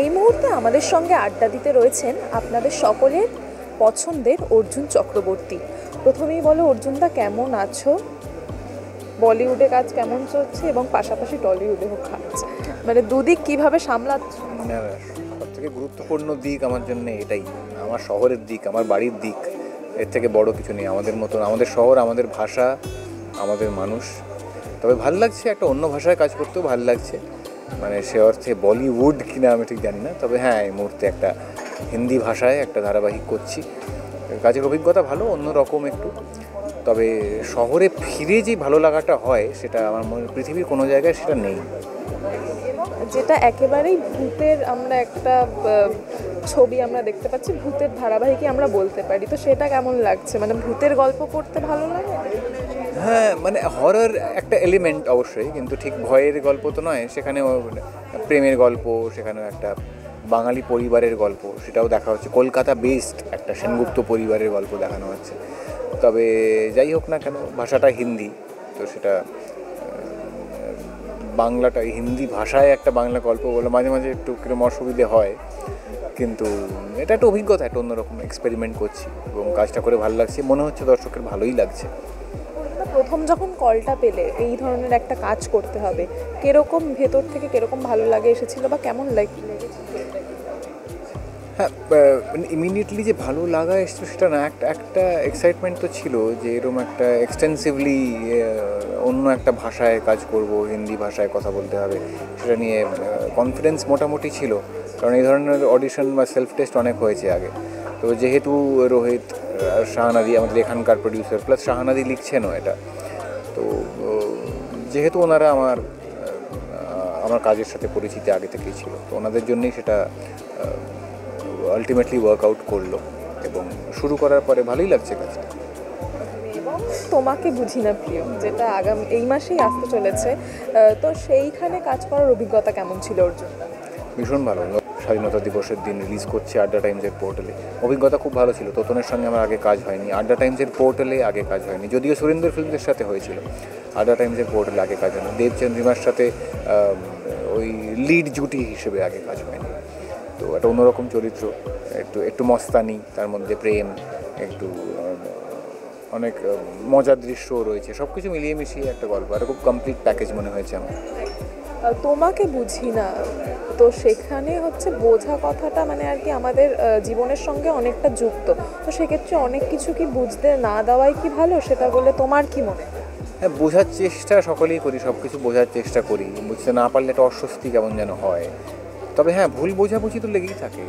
এই মুহূর্তে আমাদের সঙ্গে আড্ডা দিতে রয়েছেন আপনাদের সকলের পছন্দের অর্জুন চক্রবর্তী। প্রথমেই বলো অর্জুনদা, কেমন আছো? বলিউডে কাজ কেমন চলছে এবং পাশাপাশি টলিউডেও কাজ, মানে দুদিক কিভাবে সামলাচ্ছ? সব থেকে গুরুত্বপূর্ণ দিক আমার জন্য এটাই, আমার শহরের দিক, আমার বাড়ির দিক। এর থেকে বড় কিছু নেই আমাদের মতন, আমাদের শহর, আমাদের ভাষা, আমাদের মানুষ। তবে ভাল লাগছে, একটা অন্য ভাষায় কাজ করতেও ভাল লাগছে, মানে সে অর্থে বলিউড কিনা আমি ঠিক জানি না। তবে হ্যাঁ, এই মুহূর্তে একটা হিন্দি ভাষায় একটা ধারাবাহিক করছি। কাজের অভিজ্ঞতা ভালো, অন্যরকম একটু। তবে শহরে ফিরে যে ভালো লাগাটা হয় সেটা আমার মনে পৃথিবীর কোনো জায়গায় সেটা নেই। যেটা একেবারেই ভূতের, আমরা একটা ছবি আমরা দেখতে পাচ্ছি, ভূতের ধারাবাহিকই আমরা বলতে পারি, তো সেটা কেমন লাগছে? মানে ভূতের গল্প পড়তে ভালো লাগে? হ্যাঁ, মানে হরর একটা এলিমেন্ট অবশ্যই, কিন্তু ঠিক ভয়ের গল্প তো নয়। সেখানেও প্রেমের গল্প, সেখানেও একটা বাঙালি পরিবারের গল্প, সেটাও দেখা হচ্ছে। কলকাতা বেসড একটা সেনগুপ্ত পরিবারের গল্প দেখানো হচ্ছে। তবে যাই হোক না কেন, ভাষাটা হিন্দি, তো সেটা বাংলাটা হিন্দি ভাষায় একটা বাংলা গল্প বলে মাঝে মাঝে একটু কিরকম অসুবিধে হয়, কিন্তু এটা একটা অভিজ্ঞতা, একটা অন্যরকম এক্সপেরিমেন্ট করছি এবং কাজটা করে ভালো লাগছে, মনে হচ্ছে দর্শকের ভালোই লাগছে। প্রথম যখন কলটা পেলে এই ধরনের একটা কাজ করতে হবে, কিরকম ভেতর থেকে কিরকম ভালো লাগে এসেছিল বা কেমন লেগেছিল? হ্যাঁ, ইমিডিয়েটলি যে ভালো লাগা এসেছিল সেটা না, একটা এক্সাইটমেন্ট তো ছিল যে এরকম একটা এক্সটেন্সিভলি অন্য একটা ভাষায় কাজ করব, হিন্দি ভাষায় কথা বলতে হবে, সেটা নিয়ে কনফিডেন্স মোটামুটি ছিল। কারণ এই ধরনের অডিশন বা সেলফ টেস্ট অনেক হয়েছে আগে। তো যেহেতু রোহিত, শাহানাদি আমাদের এখানকার প্রডিউসার, প্লাস শাহানাদি লিখছেনও এটা, তো যেহেতু ওনারা আমার কাজের সাথে পরিচিতি আগে থেকেই ছিল, তো ওনাদের জন্যই সেটা আলটিমেটলি ওয়ার্কআউট করলো এবং শুরু করার পরে ভালোই লাগছে কাজটা। এবং তোমাকে বুঝি না প্রিয়, যেটা এই মাসেই আসতে চলেছে, তো সেইখানে কাজ করার অভিজ্ঞতা কেমন ছিল অর্জুন? ভীষণ ভালো। স্বাধীনতা দিবসের দিন রিলিজ করছে আড্ডা টাইমসের পোর্টালে। অভিজ্ঞতা খুব ভালো ছিল। তোতনের সঙ্গে আমার আগে কাজ হয়নি, আড্ডা টাইমসের পোর্টালে আগে কাজ হয়নি, যদিও সুরেন্দ্র ফিল্মসের সাথে হয়েছিল। আড্ডা টাইমসের পোর্টালে আগে কাজ হয়নি, দেবচন্দ্রিমার সাথে ওই লিড জুটি হিসেবে আগে কাজ হয়নি। তো একটা অন্যরকম চরিত্র, একটু মস্তানি, তার মধ্যে প্রেম, একটু অনেক মজার দৃশ্যও রয়েছে, সব কিছু মিলিয়ে মিশিয়ে একটা গল্প, একটা খুব কমপ্লিট প্যাকেজ মনে হয়েছে আমার। তোমাকে বুঝি না, তো সেখানে হচ্ছে বোঝা কথাটা মানে আর কি আমাদের জীবনের সঙ্গে অনেকটা যুক্ত, তো সেক্ষেত্রে অনেক কিছু কি বুঝতে না দেওয়াই কি ভালো, সেটা বলে তোমার কি মনে? হ্যাঁ, বোঝার চেষ্টা সকলেই করি, সব কিছু বোঝার চেষ্টা করি। বুঝতে না পারলে একটা অস্বস্তি কেমন যেন হয়। তবে হ্যাঁ, ভুল বোঝাবুঝি তো লেগেই থাকে,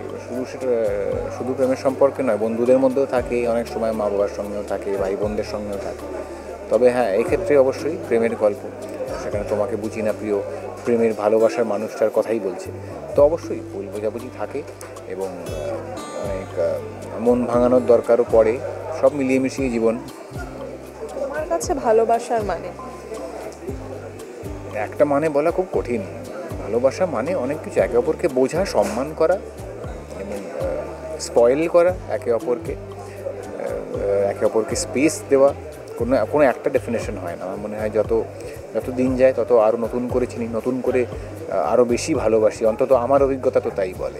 শুধু প্রেমের সম্পর্কে নয়, বন্ধুদের মধ্যেও থাকে, অনেক সময় মা বাবার সঙ্গেও থাকে, ভাই বোনদের সঙ্গেও থাকে। তবে হ্যাঁ, এক্ষেত্রে অবশ্যই প্রেমের গল্প, সেখানে তোমাকে বুঝি না প্রিয়, প্রেমের ভালোবাসার মানুষটার কথাই বলছে, তো অবশ্যই ভুল বোঝাবুঝি থাকে এবং অনেক মন ভাঙানোর দরকারও পড়ে, সব মিলিয়ে মিশিয়ে জীবন। তোমার কাছে ভালোবাসার মানে? একটা মানে বলা খুব কঠিন। ভালোবাসা মানে অনেক কিছু, একে অপরকে বোঝা, সম্মান করা এবং স্পয়েল করা একে অপরকে স্পেস দেওয়া। কোনো একটা ডেফিনেশন হয় না। আমার মনে হয় যত দিন যায় তত আরও নতুন করে চিনি, নতুন করে আরও বেশি ভালোবাসি, অন্তত আমার অভিজ্ঞতা তো তাই বলে।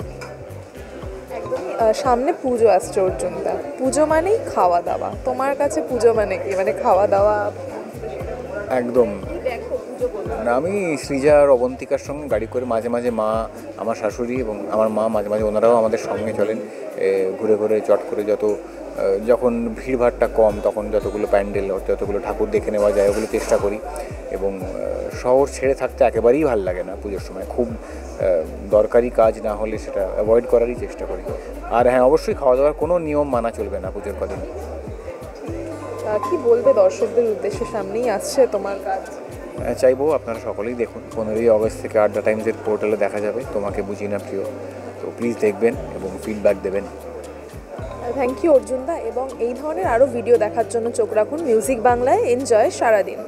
সামনে পুজো আসছে অর্জুনদা, পুজো মানেই খাওয়া দাওয়া, তোমার কাছে পুজো মানে কি? মানে খাওয়া দাওয়া একদম। আমি সৃজা আর অবন্তিকার সঙ্গে গাড়ি করে মাঝে মাঝে, মা, আমার শাশুড়ি এবং আমার মা মাঝে মাঝে ওনারাও আমাদের সঙ্গে চলেন, ঘুরে ঘুরে চট করে যখন ভিড়ভাড়টা কম তখন যতগুলো প্যান্ডেল, যতগুলো ঠাকুর দেখে নেওয়া যায় ওগুলো চেষ্টা করি। এবং শহর ছেড়ে থাকতে একেবারেই ভালো লাগে না পুজোর সময়, খুব দরকারি কাজ না হলে সেটা অ্যাভয়েড করারই চেষ্টা করি। আর হ্যাঁ, অবশ্যই খাওয়া দাওয়ার কোনো নিয়ম মানা চলবে না পুজোর কদিন। কি বলবে দর্শকদের উদ্দেশ্যে, সামনেই আসছে তোমার কাজ? চাইবো আপনারা সকলেই দেখুন, 15ই আগস্ট থেকে আড্ডা টাইমসের পোর্টালে দেখা যাবে তোমাকে বুঝি না প্রিয়। তো প্লিজ দেখবেন এবং ফিডব্যাক দেবেন। থ্যাংক ইউ অর্জুনদা, এবং এই ধরনের আরও ভিডিও দেখার জন্য চোখ রাখুন মিউজিক বাংলায়। এনজয় সারাদিন।